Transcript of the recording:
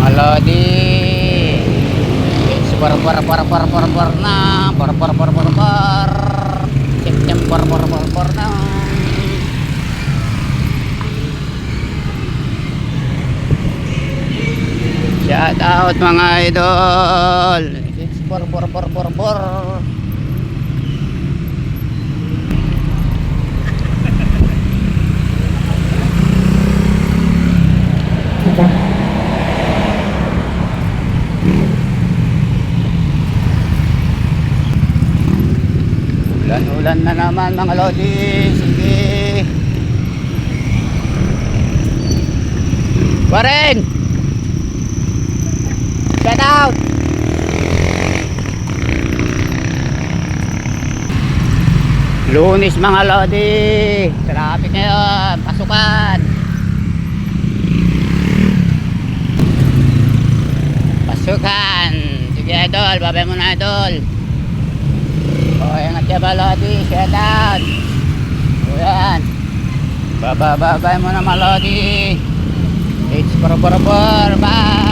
mga lodi. It's bar na September na. Shout out mga idol. It's bar. Ulan na naman mga lodi. Sige. Karen! Shout out! Lunes mga lodi. Traffic ngayon. Pasukan. Sige idol. Babay mo na idol. O ingat ka ba lodi. Shout out. O yan. Babay mo na mga lodi. It's bye.